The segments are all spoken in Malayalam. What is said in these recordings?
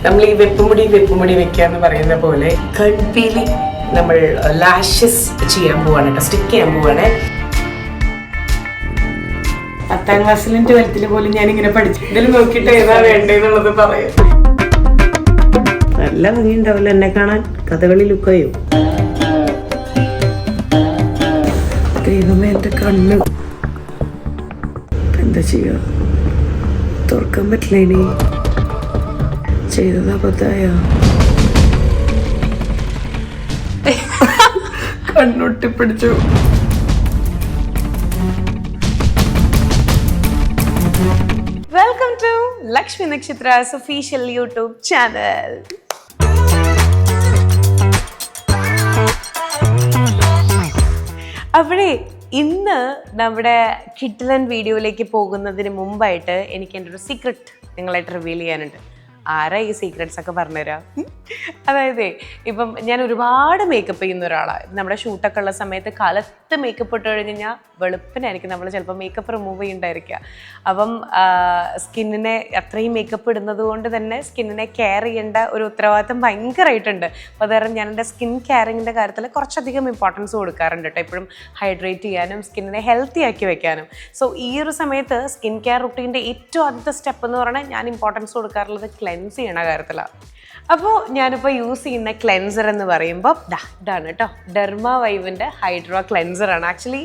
നമ്മൾ ഈ വെപ്പുമുടി വെക്കുക എന്ന് പറയുന്ന പോലെ കൺപീലി നമ്മൾ ലാഷസ് ചെയ്യാൻ പോവാണ് കേട്ടോ, സ്റ്റിക്ക് ചെയ്യാൻ പോവാണ്. 10ാം ക്ലാസ്സിലും 12ൽ പോലും ഞാനിങ്ങനെ പഠിച്ചു. ഇതിൽ നോക്കിയിട്ട് ഏതാ വേണ്ടതെന്നുള്ളത് പറയാം. നല്ല ഭംഗിയുണ്ടാവില്ല എന്നെ കാണാൻ, കഥകളി ലുക്കായോ. ദൈവമേ എന്റെ കണ്ണ്, എന്താ ചെയ്യുക, തുറക്കാൻ പറ്റില്ല. ഇനി ചെയ്തത് അബദ്ധായ, കണ്ണൊട്ടിപ്പിടിച്ചു. Welcome to Lakshmi Nakshatras official YouTube channel. അവിടെ ഇന്ന് നമ്മുടെ കിഡ്ലൻ വീഡിയോയിലേക്ക് പോകുന്നതിന് മുമ്പായിട്ട് എനിക്ക് എൻ്റെ ഒരു സീക്രട്ട് നിങ്ങളായിട്ട് റിവീൽ ചെയ്യാനുണ്ട്. ആരാ ഈ സീക്രട്സ് ഒക്കെ പറഞ്ഞുതരാം? അതായത് ഇപ്പം ഞാൻ ഒരുപാട് മേക്കപ്പ് ചെയ്യുന്ന ഒരാളാണ്. നമ്മുടെ ഷൂട്ടൊക്കെ ഉള്ള സമയത്ത് കാലത്ത് മേക്കപ്പ് ഇട്ട് കഴിഞ്ഞ് കഴിഞ്ഞാൽ വെളുപ്പിനായിരിക്കും നമ്മൾ ചിലപ്പോൾ മേക്കപ്പ് റിമൂവ് ചെയ്യുന്നുണ്ടായിരിക്കുക. അപ്പം സ്കിന്നിനെ അത്രയും മേക്കപ്പ് ഇടുന്നത് കൊണ്ട് തന്നെ സ്കിന്നിനെ കെയർ ചെയ്യേണ്ട ഒരു ഉത്തരവാദിത്തം ഭയങ്കരമായിട്ടുണ്ട്. അപ്പോൾ അതുകാരണം ഞാൻ എൻ്റെ സ്കിൻ കെയറിങ്ങിൻ്റെ കാര്യത്തിൽ കുറച്ചധികം ഇമ്പോർട്ടൻസ് കൊടുക്കാറുണ്ട് കേട്ടോ. എപ്പോഴും ഹൈഡ്രേറ്റ് ചെയ്യാനും സ്കിന്നിനെ ഹെൽത്തി ആക്കി വെക്കാനും. സോ ഈ ഒരു സമയത്ത് സ്കിൻ കെയർ റുട്ടീൻ്റെ ഏറ്റവും ആദ്യത്തെ സ്റ്റെപ്പ് എന്ന് പറഞ്ഞാൽ ഞാൻ ഇമ്പോർട്ടൻസ് കൊടുക്കാറുള്ളത് ക്ലെൻസ് ചെയ്യണ കാര്യത്തിലാണ്. അപ്പോൾ ഞാനിപ്പോൾ യൂസ് ചെയ്യുന്ന ക്ലെൻസർ എന്ന് പറയുമ്പോൾ ഇതാണ് കേട്ടോ, ഡെർമാവൈവിൻ്റെ ഹൈഡ്രാ ക്ലെൻസറാണ്. Actually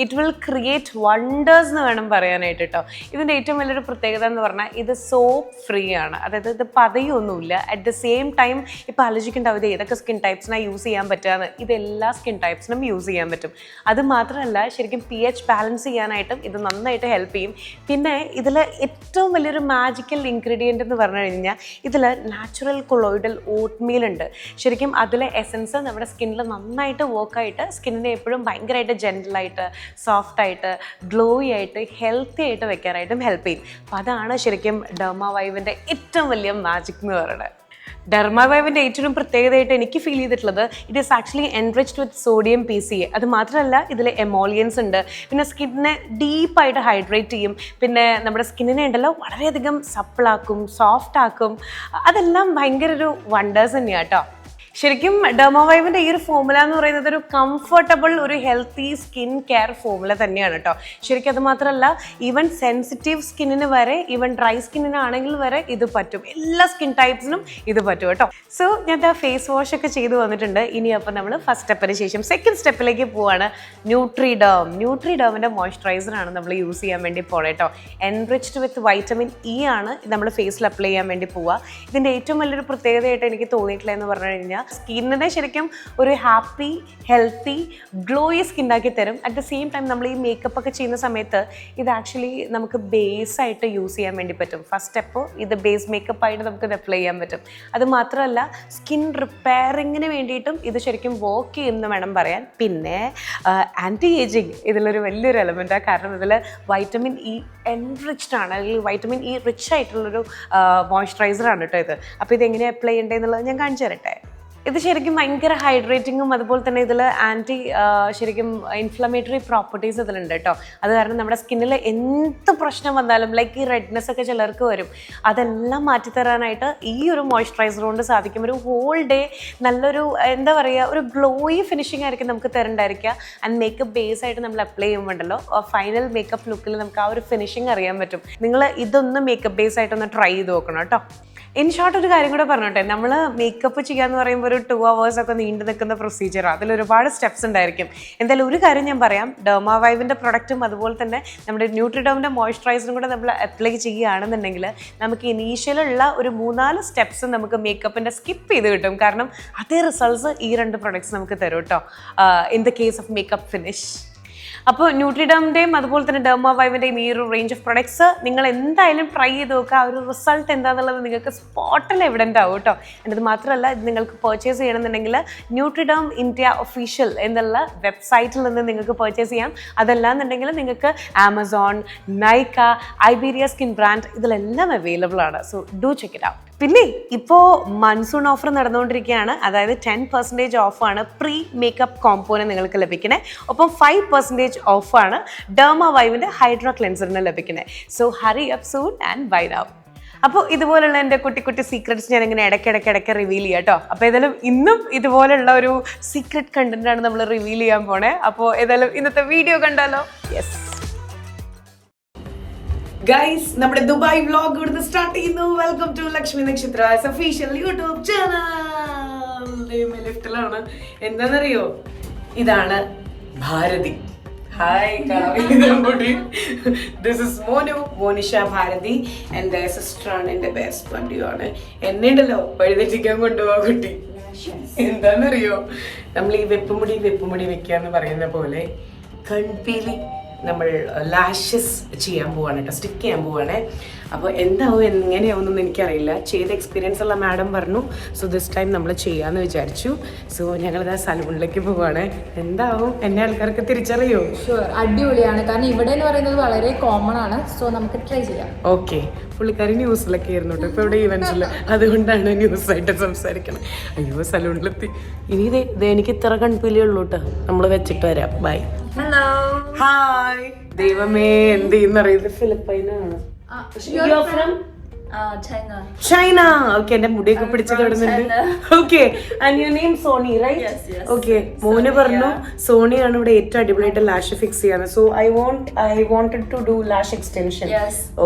it will create wonders എന്ന് വേണം പറയാനായിട്ട് കേട്ടോ. ഇതിൻ്റെ ഏറ്റവും വലിയൊരു പ്രത്യേകത എന്ന് പറഞ്ഞാൽ ഇത് സോപ്പ് ഫ്രീ ആണ്. അതായത് ഇത് പതയൊന്നുമില്ല. അറ്റ് ദ സെയിം ടൈം ഇപ്പോൾ ആലോചിക്കേണ്ടാവും ഇത് ഏതൊക്കെ സ്കിൻ ടൈപ്സിനാണ് യൂസ് ചെയ്യാൻ പറ്റുകയെന്ന്. ഇത് എല്ലാ സ്കിൻ ടൈപ്സിനും യൂസ് ചെയ്യാൻ പറ്റും. അത് മാത്രമല്ല ശരിക്കും pH ബാലൻസ് ചെയ്യാനായിട്ടും ഇത് നന്നായിട്ട് ഹെൽപ്പ് ചെയ്യും. പിന്നെ ഇതിൽ ഏറ്റവും വലിയൊരു മാജിക്കൽ ഇൻഗ്രീഡിയൻ്റ് എന്ന് പറഞ്ഞു കഴിഞ്ഞാൽ ഇതിൽ നാച്ചുറൽ കൊളോയിഡൽ ഓട്ട്മീൽ ഉണ്ട്. ശരിക്കും അതിലെ എസൻസ് നമ്മുടെ സ്കിന്നിൽ നന്നായിട്ട് വർക്കായിട്ട് സ്കിന്നിനെ എപ്പോഴും ഭയങ്കരമായിട്ട് ജെൻറ്റലായിട്ട് സോഫ്റ്റായിട്ട് ഗ്ലോയി ആയിട്ട് ഹെൽത്തി ആയിട്ട് വെക്കാനായിട്ടും ഹെൽപ്പ് ചെയ്യും. അപ്പോൾ അതാണ് ശരിക്കും ഡെർമാവൈവിൻ്റെ ഏറ്റവും വലിയ മാജിക് എന്ന് പറയുന്നത്. ഡെർമാവൈവിൻ്റെ ഏറ്റവും പ്രത്യേകതയായിട്ട് എനിക്ക് ഫീൽ ചെയ്തിട്ടുള്ളത് it is actually enriched with sodium PCA. അത് മാത്രമല്ല ഇതിൽ എമോളിയൻസ് ഉണ്ട്. പിന്നെ സ്കിന്നിനെ ഡീപ്പായിട്ട് ഹൈഡ്രേറ്റ് ചെയ്യും. പിന്നെ നമ്മുടെ സ്കിന്നിനെ ഉണ്ടല്ലോ വളരെയധികം സപ്പിളാക്കും, സോഫ്റ്റ് ആക്കും. അതെല്ലാം ഭയങ്കര ഒരു വണ്ടേഴ്സ് തന്നെയാണ് കേട്ടോ. ശരിക്കും ഡെർമാവൈവിൻ്റെ ഈ ഒരു ഫോമുല എന്ന് പറയുന്നത് ഒരു കംഫർട്ടബിൾ ഒരു ഹെൽത്തി സ്കിൻ കെയർ ഫോമുല തന്നെയാണ് കേട്ടോ. ശരിക്കും അത് മാത്രമല്ല ഈവൻ സെൻസിറ്റീവ് സ്കിന്നിന് വരെ, ഈവൻ ഡ്രൈ സ്കിന്നിനാണെങ്കിൽ വരെ ഇത് പറ്റും. എല്ലാ സ്കിൻ ടൈപ്സിനും ഇത് പറ്റും കേട്ടോ. സോ ഞാൻ ഫേസ് വാഷ് ഒക്കെ ചെയ്ത് വന്നിട്ടുണ്ട്. ഇനി അപ്പം നമ്മൾ ഫസ്റ്റ് സ്റ്റെപ്പിന് ശേഷം സെക്കൻഡ് സ്റ്റെപ്പിലേക്ക് പോവാണ്. ന്യൂട്രിഡേമിൻ്റെ മോയ്സ്ചറൈസറാണ് നമ്മൾ യൂസ് ചെയ്യാൻ വേണ്ടി പോകണം കേട്ടോ. എൻറിച്ച്ഡ് വിത്ത് വൈറ്റമിൻ E ആണ് നമ്മൾ ഫേസിൽ അപ്ലൈ ചെയ്യാൻ വേണ്ടി പോവുക. ഇതിൻ്റെ ഏറ്റവും വലിയൊരു പ്രത്യേകതയായിട്ട് എനിക്ക് തോന്നിയിട്ടില്ല എന്ന് പറഞ്ഞു കഴിഞ്ഞാൽ സ്കിന്നിനെ ശരിക്കും ഒരു ഹാപ്പി ഹെൽത്തി ഗ്ലോയി സ്കിന്നാക്കി തരും. അറ്റ് ദ സെയിം ടൈം നമ്മൾ ഈ മേക്കപ്പ് ഒക്കെ ചെയ്യുന്ന സമയത്ത് ഇത് ആക്ച്വലി നമുക്ക് ബേസ് ആയിട്ട് യൂസ് ചെയ്യാൻ വേണ്ടി പറ്റും. ഫസ്റ്റ് സ്റ്റെപ്പ് ഇത് ബേസ് മേക്കപ്പ് ആയിട്ട് നമുക്ക് ഇത് അപ്ലൈ ചെയ്യാൻ പറ്റും. അത് മാത്രമല്ല സ്കിൻ റിപ്പയറിങ്ങിന് വേണ്ടിയിട്ടും ഇത് ശരിക്കും വർക്ക് ചെയ്യുമെന്ന് വേണം പറയാൻ. പിന്നെ ആൻറ്റി ഏജിങ് ഇതിലൊരു വലിയൊരു എലമെൻറ്റാണ്. കാരണം ഇതിൽ വൈറ്റമിൻ E എൻറിച്ച്ഡ് ആണ്, അല്ലെങ്കിൽ വൈറ്റമിൻ E റിച്ച് ആയിട്ടുള്ളൊരു മോയ്സ്ചറൈസറാണ് കേട്ടോ ഇത്. അപ്പോൾ ഇതെങ്ങനെ അപ്ലൈ ചെയ്യേണ്ടതെന്നുള്ളത് ഞാൻ കാണിച്ചു തരട്ടെ. ഇത് ശരിക്കും ഭയങ്കര ഹൈഡ്രേറ്റിങ്ങും അതുപോലെ തന്നെ ഇതിൽ ശരിക്കും ഇൻഫ്ലമേറ്ററി പ്രോപ്പർട്ടീസ് ഇതിലുണ്ട് കേട്ടോ. അത് കാരണം നമ്മുടെ സ്കിന്നിൽ എന്ത് പ്രശ്നം വന്നാലും ലൈക്ക് ഈ റെഡ്നെസ് ഒക്കെ ചിലർക്ക് വരും, അതെല്ലാം മാറ്റിത്തരാനായിട്ട് ഈ ഒരു മോയ്സ്ചറൈസർ കൊണ്ട് സാധിക്കും. ഒരു ഹോൾ ഡേ നല്ലൊരു എന്താ പറയുക ഒരു ഗ്ലോയി ഫിനിഷിംഗ് ആയിരിക്കും നമുക്ക് തരണ്ടായിരിക്കുക. ആൻഡ് മേക്കപ്പ് ബേസ് ആയിട്ട് നമ്മൾ അപ്ലൈ ചെയ്യുമ്പോണ്ടല്ലോ ഫൈനൽ മേക്കപ്പ് ലുക്കിൽ നമുക്ക് ആ ഒരു ഫിനിഷിംഗ് അറിയാൻ പറ്റും. നിങ്ങൾ ഇതൊന്ന് മേക്കപ്പ് ബേസ് ആയിട്ടൊന്ന് ട്രൈ ചെയ്ത് നോക്കണം കേട്ടോ. ഇൻ ഷോർട്ട് ഒരു കാര്യം കൂടെ പറഞ്ഞോട്ടെ, നമ്മൾ മേക്കപ്പ് ചെയ്യാന്ന് പറയുമ്പോൾ ഒരു 2 hours ഒക്കെ നീണ്ടു നിൽക്കുന്ന പ്രൊസീജിയറാണ്. അതിൽ ഒരുപാട് സ്റ്റെപ്സ് ഉണ്ടായിരിക്കും. എന്തായാലും ഒരു കാര്യം ഞാൻ പറയാം, ഡെർമാവൈവിൻ്റെ പ്രൊഡക്റ്റും അതുപോലെ തന്നെ നമ്മുടെ ന്യൂട്രിഡേമിൻ്റെ മോയ്സ്ചറൈസറും കൂടെ നമ്മൾ അപ്ലൈ ചെയ്യുകയാണെന്നുണ്ടെങ്കിൽ നമുക്ക് ഇനീഷ്യലുള്ള ഒരു 3-4 സ്റ്റെപ്സ് നമുക്ക് മേക്കപ്പിൻ്റെ സ്കിപ്പ് ചെയ്ത് കിട്ടും. കാരണം അതേ റിസൾട്ട്സ് ഈ 2 പ്രൊഡക്ട്സ് നമുക്ക് തരും കേട്ടോ in the case of makeup finish. അപ്പോൾ ന്യൂട്രിഡേമിൻ്റെയും അതുപോലെ തന്നെ ഡെർമാവൈവിൻ്റെയും ഈ ഒരു റേഞ്ച് ഓഫ് പ്രൊഡക്ട്സ് നിങ്ങൾ എന്തായാലും ട്രൈ ചെയ്ത് നോക്കുക. ആ ഒരു റിസൾട്ട് എന്താണെന്നുള്ളത് നിങ്ങൾക്ക് സ്പോട്ടിൽ എവിഡൻ്റ് ആവും കേട്ടോ. അത് മാത്രമല്ല ഇത് നിങ്ങൾക്ക് പർച്ചേസ് ചെയ്യണമെന്നുണ്ടെങ്കിൽ ന്യൂട്രിഡേം ഇന്ത്യ ഒഫീഷ്യൽ എന്നുള്ള വെബ്സൈറ്റിൽ നിന്ന് നിങ്ങൾക്ക് പർച്ചേസ് ചെയ്യാം. അതല്ലാന്നുണ്ടെങ്കിൽ നിങ്ങൾക്ക് Amazon, Nykaa, Iberia skin brand ഇതിലെല്ലാം അവൈലബിൾ ആണ്. So do check it out. പിന്നെ ഇപ്പോൾ മൺസൂൺ ഓഫർ നടന്നുകൊണ്ടിരിക്കുകയാണ്. അതായത് 10% ഓഫാണ് പ്രീ മേക്കപ്പ് കോമ്പോന് നിങ്ങൾക്ക് ലഭിക്കണേ. ഒപ്പം 5% ഓഫാണ് ഡെർമാവൈവിൻ്റെ ഹൈഡ്രാ ക്ലെൻസറിന് ലഭിക്കണേ. So hurry up soon and bye now. അപ്പോൾ ഇതുപോലുള്ള എൻ്റെ കുട്ടി കുട്ടി സീക്രട്സ് ഞാൻ ഇങ്ങനെ ഇടയ്ക്കിടയ്ക്ക് റിവീൽ ചെയ്യാം കേട്ടോ. അപ്പോൾ ഏതായാലും ഇന്നും ഇതുപോലുള്ള ഒരു സീക്രട്ട് കണ്ടന്റാണ് നമ്മൾ റിവീൽ ചെയ്യാൻ പോണേ. അപ്പോൾ ഏതായാലും ഇന്നത്തെ വീഡിയോ കണ്ടാലോ? യെസ് ഗൈസ്, നമ്മുടെ ദുബായ് വ്ലോഗ് ഇവിടുന്ന് സ്റ്റാർട്ട് ചെയ്യുന്നു. Welcome to Lakshmi Nakshatras official YouTube channel. ലിഫ്റ്റിലാണ്. എന്താണെന്നറിയോ, ഇതാണ് Bharathi. Hi, this is Monisha Bharathi. എൻ്റെ സിസ്റ്ററാണ്, എൻ്റെ ബെസ്റ്റ് ബഡിയാണ്. എന്നെ ഉണ്ടല്ലോ വഴിതെറ്റിക്കാൻ കൊണ്ടുപോകാൻ കുട്ടി. എന്താണെന്നറിയോ, നമ്മൾ ഈ വെപ്പുമുടി വെക്കാന്ന് പറയുന്ന പോലെ കൺപീലി നമ്മൾ ലാഷസ് ചെയ്യാൻ പോവാണ് കേട്ടോ, സ്റ്റിക്ക് ചെയ്യാൻ പോവാണ്. അപ്പോൾ എന്താവും എങ്ങനെയാവുമെന്നൊന്നും എനിക്കറിയില്ല. ചെയ്ത എക്സ്പീരിയൻസ് ഉള്ള മാഡം പറഞ്ഞു. സോ ദിസ് ടൈം നമ്മൾ ചെയ്യാമെന്ന് വിചാരിച്ചു. സോ ഞങ്ങളിതാ സലൂണിലേക്ക് പോവാണ്. എന്താവും, എന്നെ ആൾക്കാർക്ക് തിരിച്ചറിയോ? ഷുവർ, അടിപൊളിയാണ്. കാരണം ഇവിടെ എന്ന് പറയുന്നത് വളരെ കോമൺ ആണ്. സോ നമുക്ക് ട്രൈ ചെയ്യാം. ഓക്കെ, പുള്ളിക്കാരി ന്യൂസിലൊക്കെ ആയിരുന്നു കേട്ടോ, ഇപ്പോൾ ഇവിടെ ഈവൻസിൽ. അതുകൊണ്ടാണ് ന്യൂസായിട്ട് സംസാരിക്കണം. അയ്യോ, സലൂണിലെത്തി. ഇനി ഇത് എനിക്ക് ഇത്ര കൺപീലേ ഉള്ളൂ കേട്ടോ. നമ്മൾ വെച്ചിട്ട് വരാം. ബൈ. Hello, hi. ദൈവമേ, എന്ത് ചെയ്യുന്നറിയത്? ഫിലിപ്പൈനാണ്. ചൈന. ഓക്കെ, എന്റെ മുടിയൊക്കെ പിടിച്ച് കിടന്നുണ്ട്. Okay, and your name Sony, right? Okay, മോന് പറഞ്ഞു സോണിയാണ് ഇവിടെ ഏറ്റവും അടിപൊളിയായിട്ട് ലാഷ് ഫിക്സ് ചെയ്യാൻ. So I wanted to do lash extension.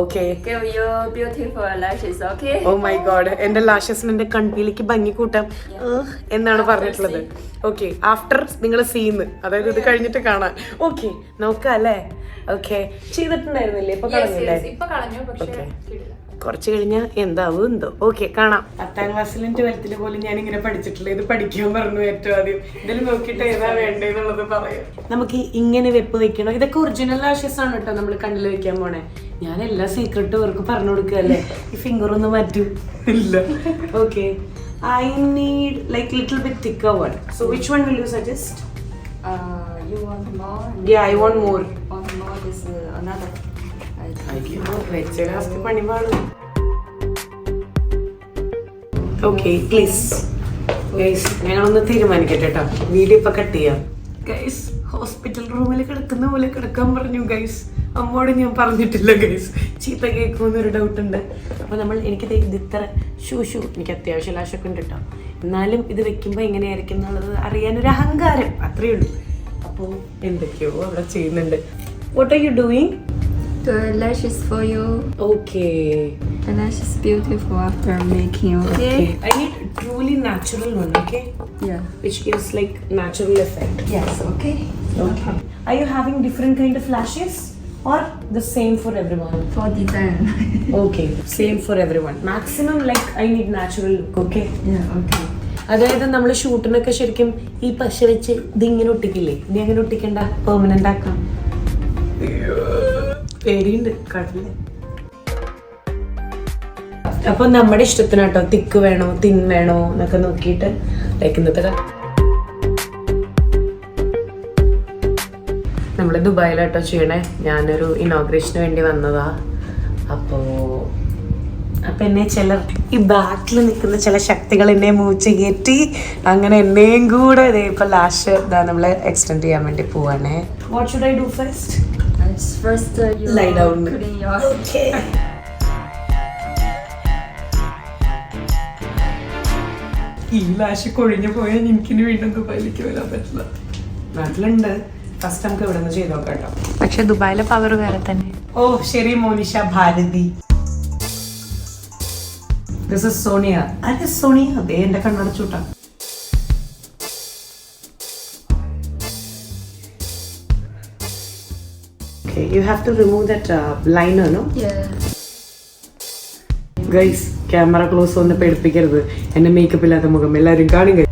Okay, give you beautiful lashes. Okay. oh my god, എന്റെ ലാഷസിന് എന്റെ കൺപീലിക്ക് ഭംഗി കൂട്ടാം എന്നാണ് പറഞ്ഞിട്ടുള്ളത്. ഓക്കെ, ആഫ്റ്റർ നിങ്ങൾ സീന്ന്, അതായത് ഇത് കഴിഞ്ഞിട്ട് കാണാൻ. ഓക്കെ, നോക്കാം അല്ലേ? ഓക്കെ, ചെയ്തിട്ടുണ്ടായിരുന്നില്ലേ? ഇപ്പൊ കളഞ്ഞില്ലേ? ഓക്കെ, കുറച്ച് കഴിഞ്ഞാൽ എന്താവും എന്തോ. ഓക്കെ, കാണാം. 10th ക്ലാസ്സിലും 12th പോലും ഞാൻ ഇങ്ങനെ പഠിച്ചിട്ടില്ല. ഇത് പഠിക്കാൻ പറഞ്ഞു ഏറ്റവും ആദ്യം. ഇതിൽ നോക്കിയിട്ട് ഏതാ വേണ്ടതെന്നുള്ളത് പറയാം. നമുക്ക് ഇങ്ങനെ വെപ്പ് വെക്കണം. ഇതൊക്കെ ഒറിജിനൽ ലാഷസ് ആണ് കേട്ടോ നമ്മൾ കണ്ണിൽ വെക്കാൻ പോണേ. ഞാൻ എല്ലാ സീക്രട്ടും അവർക്ക് പറഞ്ഞു കൊടുക്കുകയല്ലേ. ഈ ഫിംഗർ ഒന്ന് മാറ്റും ഇല്ല. Okay, I need like little bit thicker one. So which one will you suggest? You want more? Yeah, I want more. Want more? This another. Okay, please guys, ഞങ്ങളൊന്ന് തീരുമാനിക്കട്ടെ കേട്ടോ. വീഡിയോ ഇപ്പൊ കട്ട് ചെയ്യാം. ഗൈസ്, ഹോസ്പിറ്റൽ റൂമിൽ കിടക്കുന്ന പോലെ കിടക്കാൻ പറഞ്ഞു ഗൈസ്. അമ്മോട് ഞാൻ പറഞ്ഞിട്ടില്ല ഗൈസ്, ചീത്ത കേൾക്കുമെന്നൊരു ഡൗട്ട് ഉണ്ട്. അപ്പോൾ എനിക്കിത് ഇത്ര എനിക്ക് അത്യാവശ്യം ലാഷൊക്കെ ഉണ്ട് കേട്ടോ. എന്നാലും ഇത് വെക്കുമ്പോൾ എങ്ങനെയായിരിക്കും എന്നുള്ളത് അറിയാനൊരു അഹങ്കാരം, അത്രയേ ഉള്ളൂ. അപ്പോൾ എന്തൊക്കെയോ അവിടെ ചെയ്യുന്നുണ്ട്. What are you doing? The lashes for you. Okay. The lash is beautiful after making. Okay. I need truly natural one. Okay. Yeah. Which gives like natural effect. Yes. Okay. Okay. Are you having different kind of lashes or the same for everyone? For design. Okay. Same for everyone. Maximum like I need natural look. Okay. Yeah. Okay. അതായത് നമ്മൾ ഷൂട്ടിനൊക്കെ ശരിക്കും ഈ പശ വെച്ച് ഇതിങ്ങനെ ഒട്ടിക്കില്ലേ? ഇനി അങ്ങനെ ഒട്ടിക്കണ്ട, പെർമനന്റ് ആക്കാം. പേടിയുണ്ട്, കടലിൽ. അപ്പൊ നമ്മുടെ ഇഷ്ടത്തിനാട്ടോ, തിക്ക് വേണോ തിൻ വേണോ എന്നൊക്കെ നോക്കിയിട്ട് ഇന്നത്തെ നമ്മള് ദുബായിലാട്ടോ ചെയ്യണേ. ഞാനൊരു ഇനോഗ്രേഷന് വേണ്ടി വന്നതാ. അപ്പൊ എന്നെ ചിലർ, ഈ ബാക്കിൽ നിൽക്കുന്ന ചില ശക്തികൾ എന്നെ മൂച്ച് കയറ്റി അങ്ങനെ എന്നെയും കൂടെ ഇപ്പൊ ലാഷ് നമ്മള് എക്സ്റ്റെൻഡ് ചെയ്യാൻ വേണ്ടി പോവാണേ. What should I do first? First, you lie down. Clean your. Okay. ഈ ലാഷ് കൊഴിഞ്ഞു പോയാൽ എനിക്കിനി വീണ്ടും ദുബായിലേക്ക് വരാൻ പറ്റില്ല. നാട്ടിലുണ്ട്. ഫസ്റ്റ് നമുക്ക് ഇവിടെ നിന്ന് ചെയ്ത് നോക്കാം കേട്ടോ. പക്ഷെ ദുബായിലെ പവർ വേറെ തന്നെ. ഓ ശരി, Monisha Bharathi. This is Sonia. അതെ സോണിയ, അതേ എന്റെ കണ്ണടച്ചൂട്ടാ. Okay, you have to remove that liner, no? Yeah. Guys, camera close ഒന്ന് പേടിപ്പിക്കരുത്. എന്റെ മേക്കപ്പ് ഇല്ലാത്ത മുഖം എല്ലാവരും കാണുക.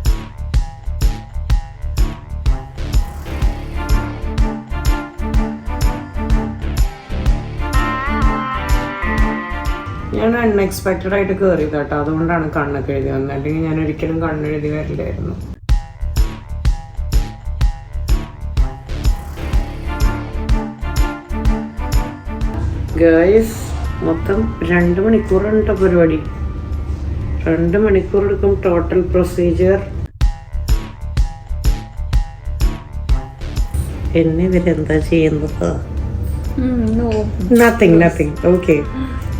ഞാൻ അൺഎക്സ്പെക്റ്റഡ് ആയിട്ട് കയറിയത് കേട്ടോ, അതുകൊണ്ടാണ് കണ്ണൊക്കെ എഴുതി വന്നത്. അല്ലെങ്കിൽ ഞാൻ ഒരിക്കലും കണ്ണെഴുതി വരില്ലായിരുന്നു. ഗൈസ്, മൊത്തം 2 മണിക്കൂറാണ് കേട്ടോ പരിപാടി. 2 മണിക്കൂർ എടുക്കും ടോട്ടൽ പ്രൊസീജിയർ. എന്നെ ഇവരെന്താ ചെയ്യുന്നത്? നത്തിങ്. ഓക്കെ,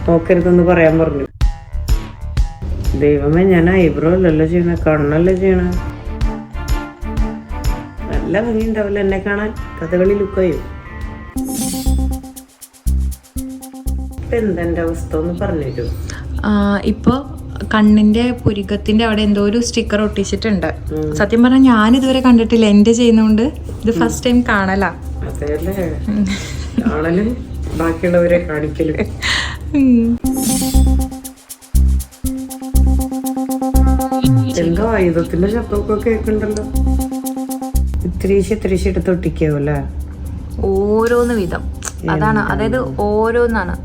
നോക്കരുതെന്ന് പറയാൻ പറഞ്ഞു. ദൈവമേ, ഞാൻ ഐബ്രോ അല്ലല്ലോ ചെയ്യണ, കണ്ണല്ലേ ചെയ്യണ. നല്ല ഭംഗി ഉണ്ടാവില്ല എന്നെ കാണാൻ, കഥകളി ലുക്കായോ. ഇപ്പൊ എന്തെന്റെ അവസ്ഥ ഒന്ന് പറഞ്ഞിട്ടു. ഇപ്പോൾ കണ്ണിന്റെ പുരികത്തിന്റെ അവിടെ എന്തോ ഒരു സ്റ്റിക്കർ ഒട്ടിച്ചിട്ടുണ്ട്. സത്യം പറഞ്ഞാൽ ഞാൻ ഇതുവരെ കണ്ടിട്ടില്ല, എന്റെ ചെയ്യുന്നോണ്ട് ഇത് ഫസ്റ്റ് ടൈം കാണലാ. അതെയല്ലേ, കാണലും ബാക്കിയുള്ളവരെ കാണിക്കലും. എന്തോ ആയുധത്തിന്റെ ശബ്ദമൊക്കെ കേൾക്കണ്ടല്ലോ. ഇത്തിരീശ് എടുത്ത് ഒട്ടിക്കാവല്ലേ, ഓരോന്ന് വിധം. അതാണ്, അതായത് ഓരോന്നാണ്.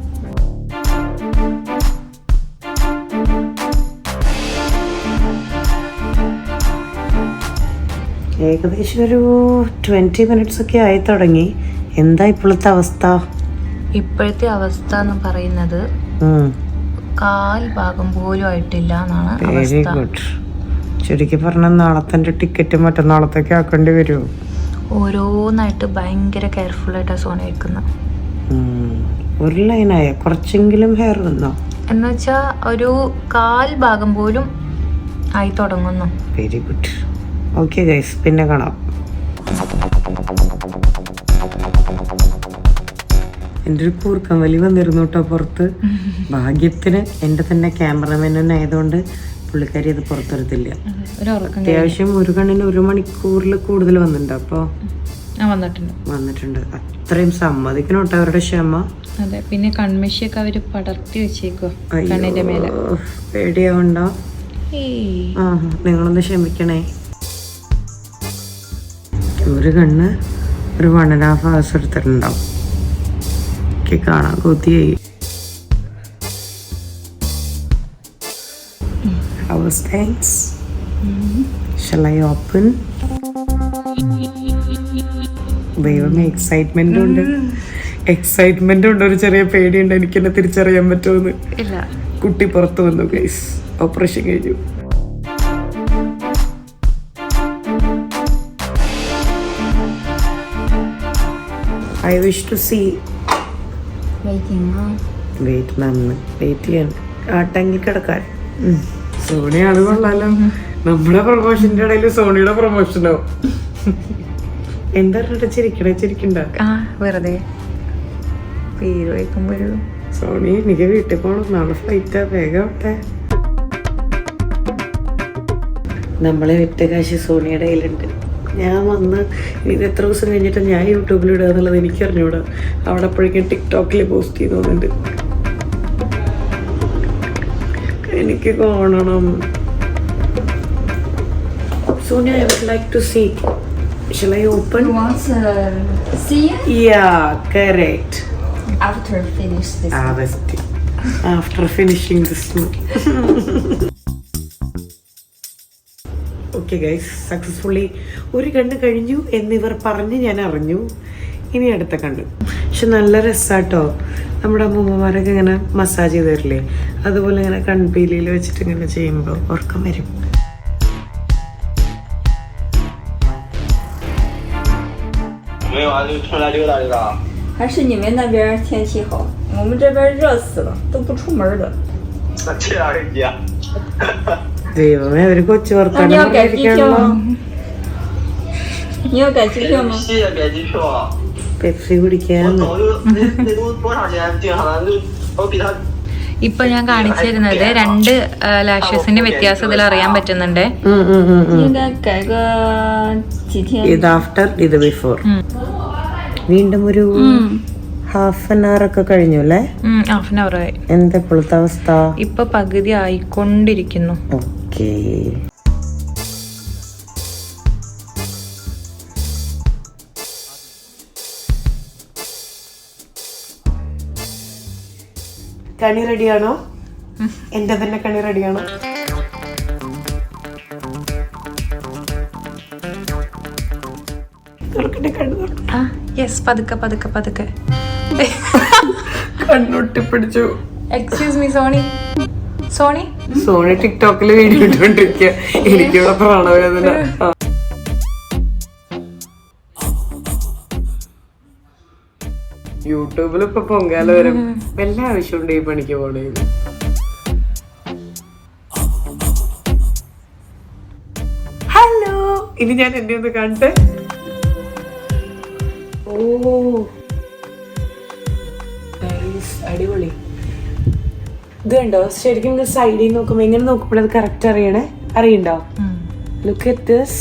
ഏകദേശം ഒരു 20 മിനിറ്റ്സ് ഒക്കെ ആയി തുടങ്ങി. എന്താ ഇപ്പോഴത്തെ അവസ്ഥ? ഇപ്പോഴത്തെ അവസ്ഥ എന്ന് പറയുന്നത് കാൽ ഭാഗം പോലും ആയിട്ടില്ല എന്നാണ് വെരി ഗുഡ്. ശരിക്കും പറഞ്ഞാൽ നാളത്തെ ടിക്കറ്റ് മറ്റന്നാളത്തേക്ക് ആക്കേണ്ടി വരുമോ? ഓരോന്നായിട്ട് ഭയങ്കര കെയർഫുൾ ആയിട്ടാണ് സോണ വെക്കുന്നത്. ഒരു ലൈനായ കുറച്ചെങ്കിലും ഹെയർ വന്നോ എന്ന് വെച്ചാൽ ഒരു കാൽ ഭാഗം പോലും ആയി തുടങ്ങുന്നു. Very good. ഓക്കെ ഗൈസ്, പിന്നെ കാണാം. എൻ്റെ ഒരു കൂർക്കം വലി വന്നിരുന്നു കേട്ടോ പുറത്ത്. ഭാഗ്യത്തിന് എൻ്റെ തന്നെ ക്യാമറമാനായതുകൊണ്ട് പുള്ളിക്കാരി അത് പുറത്തെടുത്തില്ല. അത്യാവശ്യം ഒരു കണ്ണിന് 1 മണിക്കൂറിൽ കൂടുതൽ വന്നിട്ടുണ്ട്. അപ്പോൾ വന്നിട്ടുണ്ട്. അത്രയും സമ്മതിക്കണം കേട്ടോ അവരുടെ ക്ഷമ. അതെ, പിന്നെ കൺമഷിയൊക്കെ അവര് പടർത്തി വെച്ചേക്കോ കണ്ണിന്റെ മേലെ. പേടിയാവണ്ട, നിങ്ങളൊന്ന് ക്ഷമിക്കണേ. ഒരു കണ്ണ് ഒരു 1.5 hours എടുത്തിട്ടുണ്ടാവും. കാണാൻ കൊതിയായി. How's things? Shall I open? ദൈവമേ, എക്സൈറ്റ്മെന്റ് ഉണ്ട്. ഒരു ചെറിയ പേടിയുണ്ട്, എനിക്കെന്നെ തിരിച്ചറിയാൻ പറ്റുമെന്ന്. കുട്ടി പുറത്തു വന്നു ഗൈസ്, ഓപ്പറേഷൻ കഴിഞ്ഞു. I wish to see. Wait ചെയ്യാൻ ആട്ടെങ്കിൽ കിടക്കാൻ. സോണിയാണ് കൊള്ളാലോ. നമ്മുടെ പ്രൊമോഷന്റെ ഇടയിൽ സോണിയുടെ പ്രൊമോഷനോ? എന്താ ചിരിക്കണ്ട വെറുതെ പേര് വയ്ക്കുമ്പോഴോ. സോണി, എനിക്ക് വീട്ടിൽ പോകണം, നാളെ ഫ്ലൈറ്റാ, വേഗം ആവട്ടെ. നമ്മളെ വിറ്റ കാശ് സോണിയുടെ കയ്യിലുണ്ട്. ഞാൻ വന്ന് ഇത് എത്ര ദിവസം കഴിഞ്ഞിട്ട് ഞാൻ യൂട്യൂബിൽ ഇടുക എന്നുള്ളത് എനിക്ക് അറിഞ്ഞൂടാ. അവിടെ അപ്പോഴേക്കും ടിക്ടോക്കിൽ പോസ്റ്റ് ചെയ്തോന്നുണ്ട്. എനിക്ക് കാണണം. Sonia, I would like to see. Shall I open? You want to see it? Yeah, correct. After finish this. Best. After finishing this one. Okay guys, successfully ഒരു കണ്ണ് കഴിഞ്ഞു എന്നിവർ പറഞ്ഞ് ഞാൻ അറിഞ്ഞു. ഇനി അടുത്ത കണ്ണ്. പക്ഷെ നല്ല രസാട്ടോ. നമ്മുടെ അമ്മൂമ്മമാരൊക്കെ ഇങ്ങനെ മസാജ് ചെയ്ത് തരില്ലേ, അതുപോലെ ഇങ്ങനെ കൺപീലിയിൽ വെച്ചിട്ട് ഇങ്ങനെ ചെയ്യുമ്പോൾ ഉറക്കം വരും. 没有啊，就出来溜达溜达。还是你们那边天气好，我们这边热死了，都不出门的。这样一样。 ദൈവമേ, അവര് കൊച്ചു 那你 വർത്താനം 要改机票 പറഞ്ഞിരിക്കണോ? 吗？你要改机票吗？谢谢改机票啊！ പെപ്സി 我 കുടിക്കാന്ന്. 早就那都多长时间订上了？我比他 ഇപ്പൊ ഞാൻ കാണിച്ചു തരുന്നത് 2 ലാഷസിന്റെ വ്യത്യാസം ഇതിൽ അറിയാൻ പറ്റുന്നുണ്ട്. 应该改个几天。 ഇത് ആഫ്റ്റർ, ഇത് ബിഫോർ. വീണ്ടും ഒരു ഹാഫ് ആൻ അവർ ഒക്കെ കഴിഞ്ഞു അല്ലേ? ഹാഫ് ആൻ അവർ ആയി. എന്താ ഇപ്പോഴത്തെ അവസ്ഥ? ഇപ്പൊ പകുതി ആയിക്കൊണ്ടിരിക്കുന്നു. ഓക്കേ. കണി റെഡിയാണോ? എന്റെ തന്നെ കണി റെഡിയാണോ? യെസ്, പതുക്കെ പതുക്കെ പതുക്കെ. കണ്ണൊട്ടി പിടിച്ചു. Excuse me Sony. Sony Sony ടിക്ടോക്കിൽ വീഡിയോ ഇട്ടുകൊണ്ടിരിക്കുക. എനിക്കിവിടെ പ്രാണവേദന. യൂട്യൂബിൽ ഇപ്പൊ പൊങ്കാല വരും എല്ലാ ആവശ്യമുണ്ട് ഈ പണിക്ക് പോണേ. ഹലോ, ഇനി ഞാൻ എന്നെ ഒന്ന് കണ്ടേ. ഓ അടിപൊളി. ഇത് കണ്ടോ, ശരിക്കും സൈഡിൽ നോക്കുമ്പോ എങ്ങനെ നോക്കുമ്പോൾ അത് കറക്റ്റ് അറിയണ്ടോ? Look at this.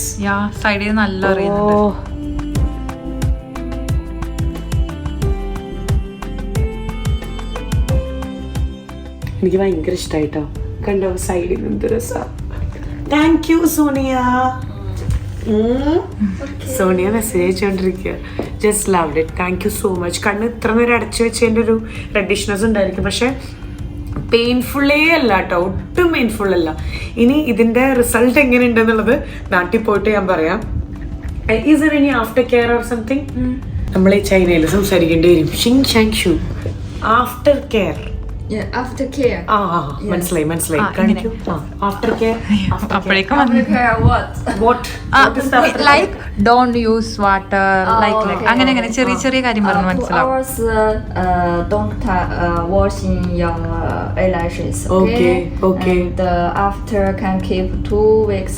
സൈഡിൽ നല്ല അറിയുന്നുണ്ട്. എനിക്ക് ഭയങ്കര ഇഷ്ടായിട്ടോ. കണ്ടോ സൈഡിൽ എന്ത് രസാ. Thank you Sonia. Sonia message അയച്ചുകൊണ്ടിരിക്കുക. Just loved it. Thank you so much. കണ്ണ് ഇത്ര നേരം അടച്ചു വെച്ചതിൻ്റെ ഒരു റെഡിഷ്നെസ് ഉണ്ടായിരിക്കും, പക്ഷെ പെയിൻഫുള്ളേ അല്ല കേട്ടോ, ഒട്ടും പെയിൻഫുൾ അല്ല. ഇനി ഇതിന്റെ റിസൾട്ട് എങ്ങനെയുണ്ടെന്നുള്ളത് നാട്ടിൽ പോയിട്ട് ഞാൻ പറയാം. Is there any after care or something? നമ്മൾ ഈ ചൈനയിൽ സംസാരിക്കേണ്ടി വരും. ഷിങ് ഷാങ് ഷു ആഫ്റ്റർ കെയർ. Aftercare. മനസ്സിലായി. കാണിക്കൂ. After care. അപ്പോഴേക്കും Aftercare what? What like don't use water, like അങ്ങനെ ചെറിയ ചെറിയ കാര്യം പറഞ്ഞു 2 മനസ്സിലാവും. hours don't washing your eyelashes. Okay, okay. And after can keep 2 weeks,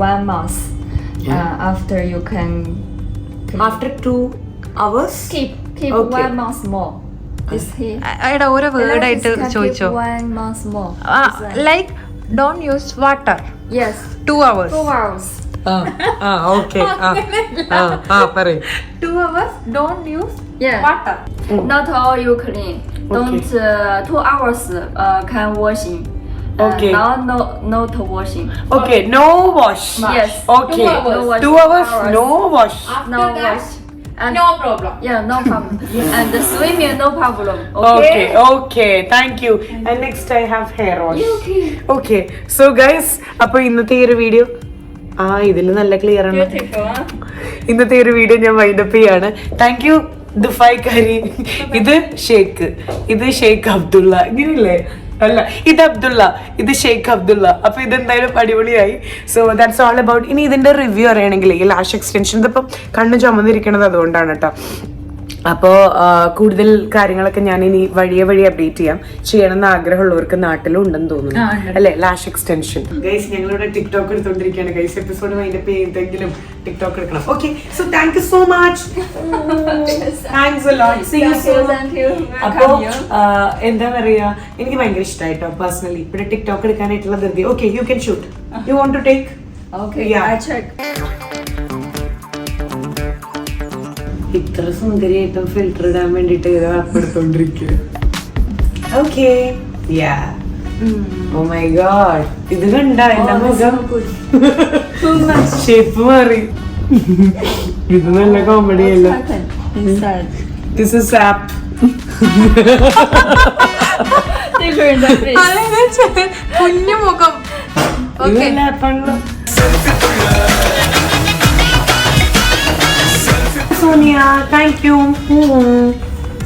1 month. After you can after 2 hours keep Okay. 1 month more. This here. എടാ ഓരോ വേർഡ് ആയിട്ട് Eyelashes can ചോദിച്ചോ. keep 1 month more. Like don't use water Yes. 2 hours. 2 hours. Okay പറയൂ. 2 hours don't use Yeah. water. Not all you clean. Don't 2 hours can washing. Okay. Now not washing. Okay, no wash. Yes. Okay. 2 hours. No wash. 2 hours, no wash. No wash. And No problem. yeah, no problem. And the swimming, no problem. Okay, okay. Thank you. And next I have hair wash. Okay. So guys, അപ്പോൾ ഇന്നത്തെ ഈ ഒരു വീഡിയോ ഇതിൽ നല്ല ക്ലിയർ ആണ്. ഇന്നത്തെ ഒരു വീഡിയോ ഞാൻ വൈൻഡപ്പ് ചെയ്യാണ്. താങ്ക് യു ദുഫായ്ക്കാരി. ഇത് ഷെയ്ഖ് അബ്ദുള്ള. ഇങ്ങനെയല്ലേ? അല്ല, ഇത് അബ്ദുള്ള, ഇത് ഷെയ്ഖ് അബ്ദുള്ള. അപ്പൊ ഇതെന്തായാലും അടിപൊളിയായി. So that's all about. ഇനി ഇതിന്റെ റിവ്യൂ അറിയണമെങ്കിൽ ഈ ലാഷ് എക്സ്റ്റൻഷൻ ഇതിപ്പം കണ്ണ് ചുമന്നിരിക്കണത് അതുകൊണ്ടാണ് കേട്ടോ. അപ്പോൾ കൂടുതൽ കാര്യങ്ങളൊക്കെ ഞാൻ ഇനി വഴിയെ അപ്ഡേറ്റ് ചെയ്യണമെന്ന് ആഗ്രഹമുള്ളവർക്ക് നാട്ടിലും ഉണ്ടെന്ന് തോന്നുന്നു അല്ലെ, ലാഷ് എക്സ്റ്റൻഷൻ. ഗൈസ് ഞങ്ങളിവിടെ ടിക്ടോക്ക് എടുത്തോണ്ടിരിക്കുകയാണ്. ഗൈസ് എപ്പിസോഡ് വൈൻഡപ്പ് ചെയ്തെങ്കിലും ടിക്ടോക്ക് എടുക്കണം. Okay, so thank you so much. Thanks a lot. See you soon. അപ്പോ എന്താ പറയാ, എനിക്ക് ഭയങ്കര ഇഷ്ടമായിട്ടോ പേഴ്സണലി ഇവിടെ ടിക്ടോക്ക് എടുക്കാനായിട്ടുള്ള ധൃതി. Okay, you can shoot. You want to take? Okay, I check. ഇത്ര സുന്ദരിയായിട്ടും ഫിൽറ്റർ ഇടാൻ വേണ്ടിട്ട് എടുത്തോണ്ടിരിക്കുക. ഓക്കെ, ഓ മൈ ഗോഡ്, ഇത് കണ്ട എന്റെ മുഖം ഷേപ്പ് മാറി. ഇത് നല്ല കോമഡി അല്ല. Inside. This is app. കുഞ്ഞു മുഖം. ഇതല്ല ആപ്പാണല്ലോ. Sonia, thank you.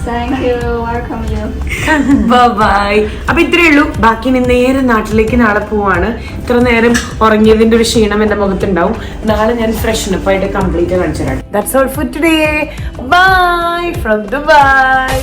Thank you. Welcome you. Bye. അപ്പൊ ഇത്രയേ ഉള്ളൂ. ബാക്കി നേരെ നാട്ടിലേക്ക് നാളെ പോവാണ്. ഇത്ര നേരം ഉറങ്ങിയതിന്റെ ഒരു ക്ഷീണം എന്റെ മുഖത്തുണ്ടാവും. നാളെ ഞാൻ ഫ്രഷനപ്പ് ആയിട്ട് കംപ്ലീറ്റ് കാണിച്ചു തരാം. That's all for today. Bye from Dubai.